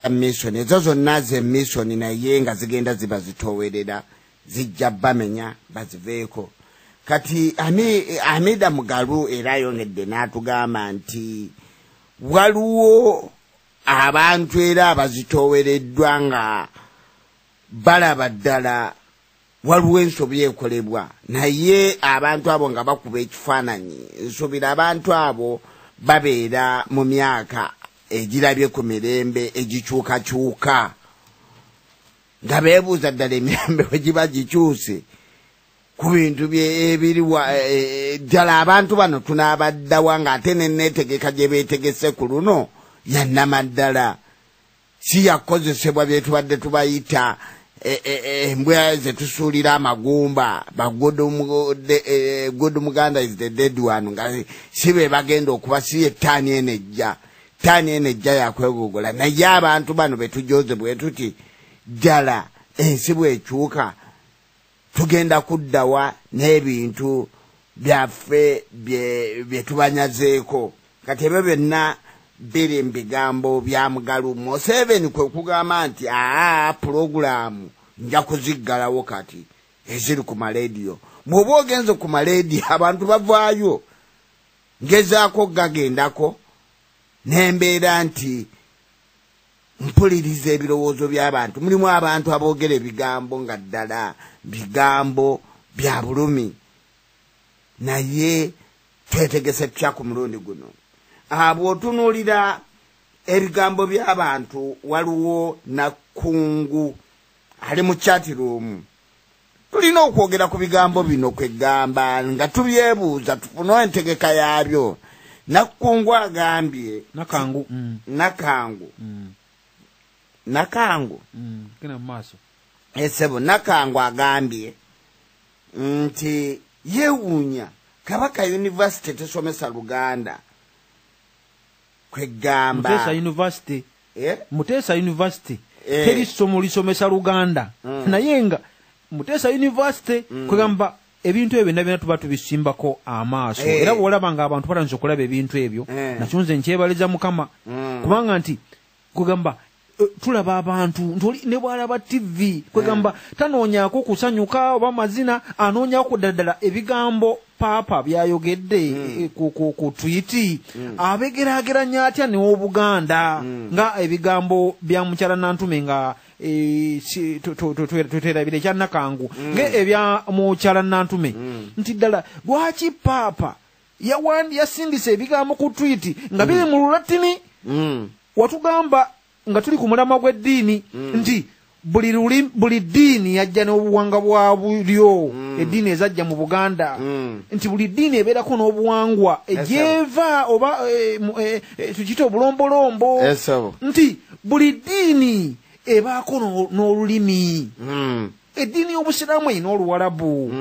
mission ezo zonna ze mission naye nga zigenda ziba zitowerera zijja bamenya baziveeko kati Amida Mugalu era yongedde n'atugamba nti waliwo abantu era abazitowereddwa nga balaba ddala waliwo ensobi ekolebwa naye abantu abo nga bakuba ekifaananyi nsobira abantu abo babeera mu myaka egirabye ku mirembe egikyukakyuka nga beebuuza ddala emirembe we giba gikyuse ku bintu ebiri ddala abantu bano tunaabaddawa ng'ate nenneetegeka gye beetegese ku luno yannamaddala si yakozesebwa bye tubadde tubayita embwa ze tusuulira amagumba good Muganda is the dead one nga si be bagenda okuba si ettaani enejja yakwegogola naye abantu bano betujoze bwe tuti ddala ensi bwekyuka tugenda kuddawa n'ebintu byaffe bye tubanyazeeko kati ebyo byonna biri mu bigambo bya Mugalu. Museveni kwe kugamba nti pulogulaamu nja kuziggalawo kati eziri ku malediyo. Bw'oba ogenze ku malediyo abantu bavaayo ngezaako gagendako nembeera nti mpuliriza ebirowoozo by'abantu. Mulimu abantu aboogera ebigambo nga ddala bigambo bya bulumi naye twetegese tutya ku mulundi guno. Bw'otunuulira ebigambo by'abantu waliwo Nakungu ali mu chat room. Tulina okwogera ku bigambo bino kwegamba nga tubyebuuza tufune entegeka yaabyo. Nakungu agambye Nakangu kina maaso esebo Nakangu agambye nti yeewuunya Kabaka University tesomesa Luganda kwegamba Mutesa University teri somo lisomesa Luganda naye nga Mutesa University kwegamba ebintu ebyo nabyo tuba tubisimbako amaaso era bwolabanga abantu batanze okulaba ebintu ebyo nakyonze nkyebaliza Mukama kubanga nti kugamba tulaba abantu ne bwalaba TV kwegamba tanoonyaako kusanyuka oba mazina anoonyaako kuddala ebigambo Papa byayogedde ku tweet abegeraageranya atya ne Obuganda nga ebigambo bya mukyala Nantume nga tuterabire kya Nakangu ebya mukyala Nantume nti ddala lwaki Papa yasingisa ebigambo ku tweet nga biri mu Lulatini watugamba nga tuli ku mulama gw'eddiini nti buli ddiini yajja n'obuwanga bwa bulyo eddiini ezajja mu Buganda nti buli ddiini ebeerako n'obuwangwa egyeva oba tukiyita obulombolombo nti buli ddiini ebaako n'olulimi eddiini y'Obusiraamu erina Oluwalabu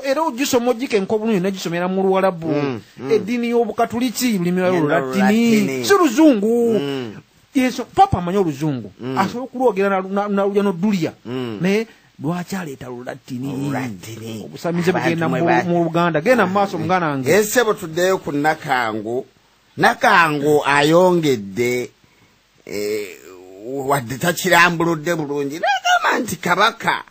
era ogisoma ogikenka obulungi nagisomera mu Luwalabu eddiini y'Obukatuliki lulimi lwayo Lulatini si Luzungu. Yeso Papa amanyi Oluzungu asobola okulwogera nalulya n'oddulya naye lwaki aleeta Lulatini obusamize bugenda mu Luganda genda mu maaso muganda wange esebo tuddeyo ku Nakangu ayongedde wadde takirambuludde bulungi nagamba nti Kabaka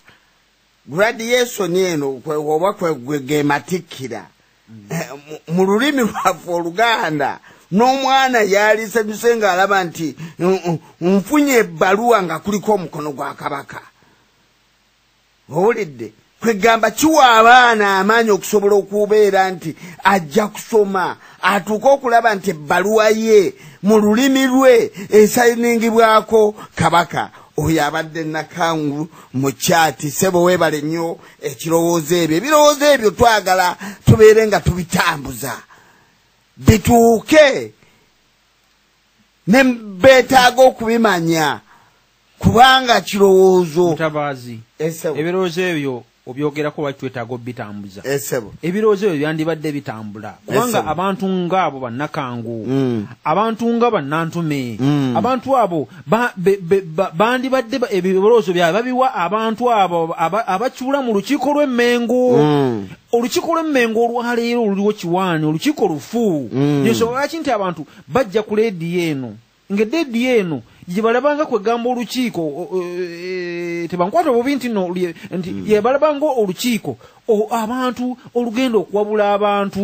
graduation eno oba kwege matikkira mu lulimi lwaffe Oluganda n'omwana yali sanyuse ng'alaba nti nfunye ebbaluwa nga kuliko omukono gwa Kabaka. Owulidde kwegamba kiwa abaana amaanyi okusobola okubeera nti ajja kusoma atuuka okulaba nti ebbaluwa ye mu lulimi lwe esayiningibwako Kabaka. Oyo abadde Nakangu mu kyati sebo weebale nnyo ekirowoozo ebyo. Ebirowoozo ebyo twagala tubeere nga tubitambuza bituuke ne beetaaga okubimanya kubanga kirowoozo mutabaazi ebirowoozo ebyo obyogerako lwaki twetaaga obitambuza ebirowoozo ebyo byandibadde bitambula kubanga abantu ng'abo bannakangu abantu nga bannantume abantu abo bandibadde ebirowoozo byabwe babiwa abantu abo abakyula mu lukiiko lw'Emmengo olukiiko lw'Emmengo olwaleero oluliwo kiwaani olukiiko lufu nsobola ki nti abantu bajja ku leediyo eno ng'eddiyo eno gye balabanga kwegamba olukiiko tebankwata obubi nti no nti ye balabanga olukiiko abantu olugenda okuwabula abantu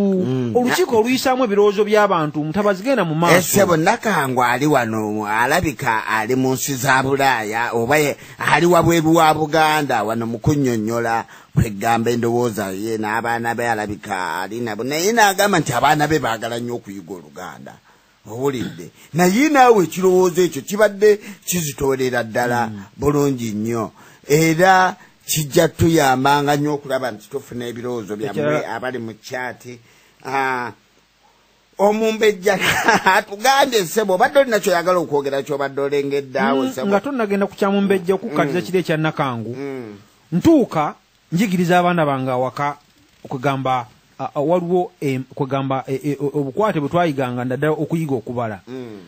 olukiiko oluyisaamu ebirowoozo by'abantu mutabazigenda mu maaso Essebo Nakangwa ali wano alabika ali mu nsi za Bulaaya oba ali wabweru wa Buganda wano mu kunnyonnyola kwegamba endowooza ye n'abaana be alabika ali nabo naye n'agamba nti abaana be baagala nnyo okuyiga Oluganda owulidde naye naawe ekirowoozo ekyo kibadde kizitoolera ddala bulungi nnyo era kijja tuyambanga nnyo okulaba nti tufuna ebirowoozo byammwe abali mu kyati omumbejja atugambye Ssebo obadde olina kyoyagala okwogera kyobadde olengeddeawo nga tonnagenda ku kyamumbejja okukkatiza kiri ekya Nakangu ntuuka njigiriza abaana bange awaka okugamba waliwo kwegamba obukwate bwe twayiganga ndaddala okuyiga okubala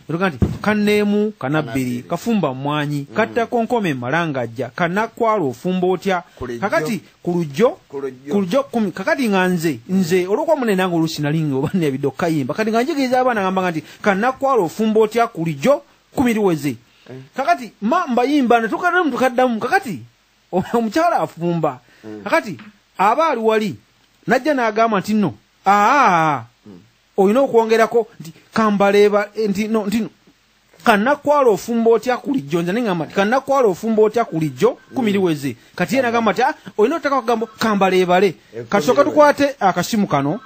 etuga nti kanneemu kanabbiri kafumba mwanyi kattakonkome malangajja kanakwala ofumba otya kakati ku lujjo kumi kakati nga nze olwokuba munene nange oluusi nalinga oba nebidde okukayimba kati nga njigiriza abaana ngambanga nti kanakwala ofumba otya ku lijjo 10 liweze kakati mbayimba netukaddamu kakati omukyala afumba kakati aba ali wali najja n'agamba nti no olina okwongerako nti kambaleeba nti no kanakwala ofumba otya ku lijjo nze neŋŋamba nti kanakwala ofumba otya ku lijjo 10 liweze kati ye n'agamba nti olina otaka kagambo kambaleebale kasooka tukwate akasimu kano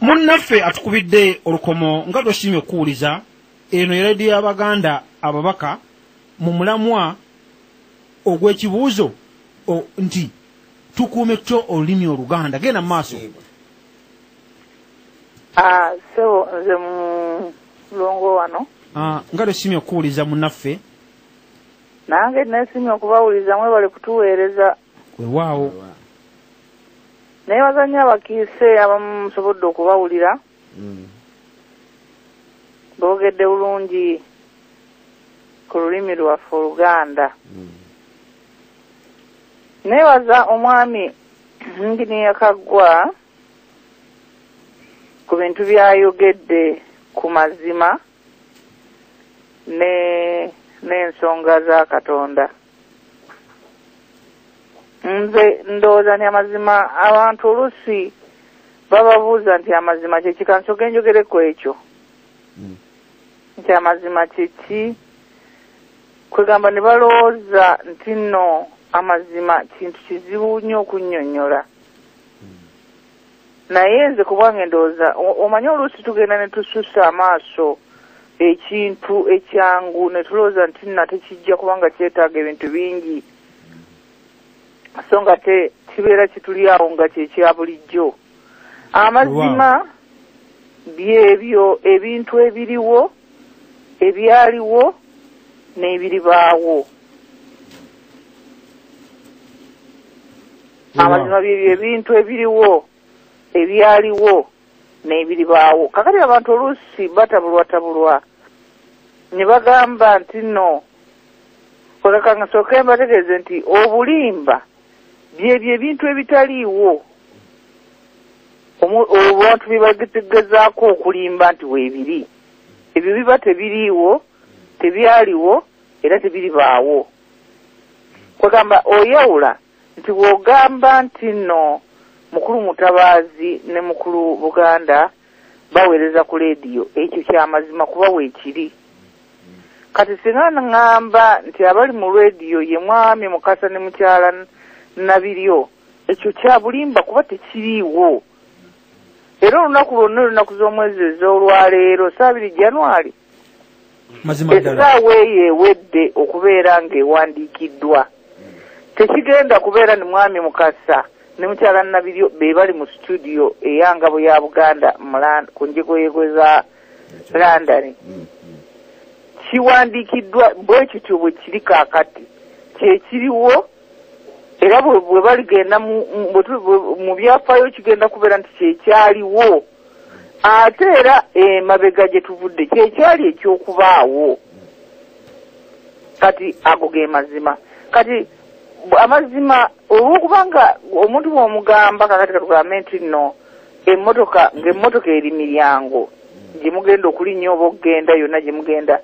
munnaffe atukubidde olukomo nga twesiimye okuwuliza eno ye leediyo y'Abaganda ababaka mu mulamwa ogw'ekibuuzo nti tukuume tutyo olulimi Oluganda genda mu maaso so nze mulongo wano nga twesimye okuwuliza munnaffe nange nesimye okubawuliza mwebale kutuweereza weewaawo naye bazannya abakiise abamu musobodde okubawulira boogedde bulungi ku lulimi lwaffe Oluganda neebaza omwami Inginiya Kaggwa ku bintu byayogedde ku mazima n'ensonga za Katonda. Nze ndowooza nti amazima abantu oluusi bababuuza nti amazima kyeki kansoke njogereko ekyo nti amazima kyeki kwegamba ne balowooza nti nno amazima kintu kizibu nnyo okunnyonnyola naye nze ku bwange ndowooza omanye oluusi tugenda ne tusussa amaaso ekintu ekyangu ne tulowooza nti nna tekijja kubanga kyetaaga ebintu bingi so nga kibeera kituli awo nga kyekya bulijjo amazima byebyo ebintu ebiriwo ebyaliwo n'ebiribaawo amazima byebyo ebintu ebiriwo ebyaliwo n'ebiribaawo kakati abantu oluusi batabulwatabulwa ne bagamba nti no olekanga nsooke mbategeeze nti obulimba byebyo ebintu ebitaliiwo abantu byebagezaako okulimba nti weebiri ebyo biba tebiriiwo tebyaliwo era tebiribaawo kwegamba oyawula nti bw'ogamba nti no mukulu Mutabaazi ne mukulu Buganda baweereza ku leediyo ekyo kyamazima kuba weekiri kati singa ngamba nti abali mu leediyo ye mwami Mukasa ne mukyala Nabiryo ekyo kyabulimba kuba tekiriiwo era olunaku lwonna olunaku z'omwezi ez'olwaleero 2 January essaawa eyo ewedde okubeera ng'ewandiikiddwa tekigenda kubeera ni mwami Mukasa ne mukyala Nabiryo be bali mu studio eyangabo ya Buganda ku njegoyego za London kiwandiikiddwa bwe kityo bwe kiri kaakati kyekiriwo era bwe baligenda mu byafaayo kigenda kubeera nti kyekyaliwo ate era mabega gye tuvudde kyekyali ekyokubaawo kati ago ge mazima kati amazima olwokubanga omuntu bw'omugamba kakati katugambe nti nno ng'emmotoka eri miryango gye mugenda okulinnya oba okugenda yonna gye mugenda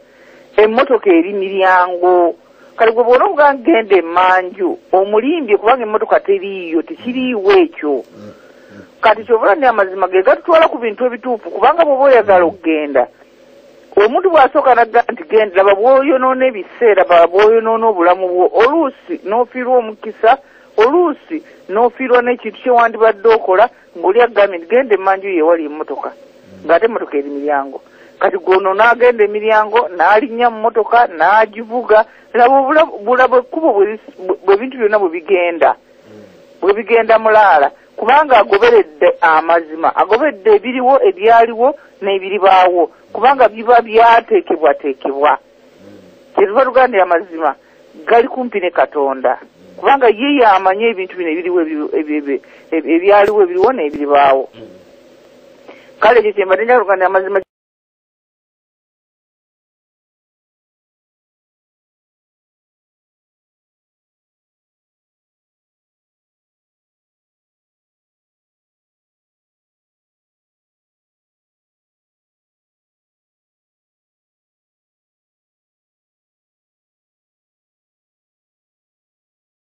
emmotoka eri miryango kale gwe bwona okuga ngenda emanju omulimbye kubanga emmotoka teriiyo tekiriiwo ekyo kati kyobula ni amazima ge gatutwala ku bintu ebituufu kubanga bw'oba oyagala okugenda omuntu bw'asooka nagga nti genda laba bw'oyonoona ebiseera baba bw'oyonoona obulamu bwo oluusi n'ofiirwa omukisa oluusi n'ofiirwa n'ekintu kyewandibadde okola ng'oli agambye nti genda emanju yeewali emmotoka ng'ate emmotoka eri miryango kati gono n'agenda emiryango n'alinnya mu mmotoka n'agivuga laba ekkubo bwe bintu byonna bwe bigenda mulaala kubanga agoberedde amazima agoberedde ebiriwo ebyaliwo n'ebiribaawo kubanga biba byateekebwateekebwa kyetuba tugandira amazima gali kumpi ne Katonda kubanga ye yamanye ebintu bino ebiriwo ebyaliwo ebiriwo n'ebiribaawo kale ekyo kyembadde njagala okugandira amazima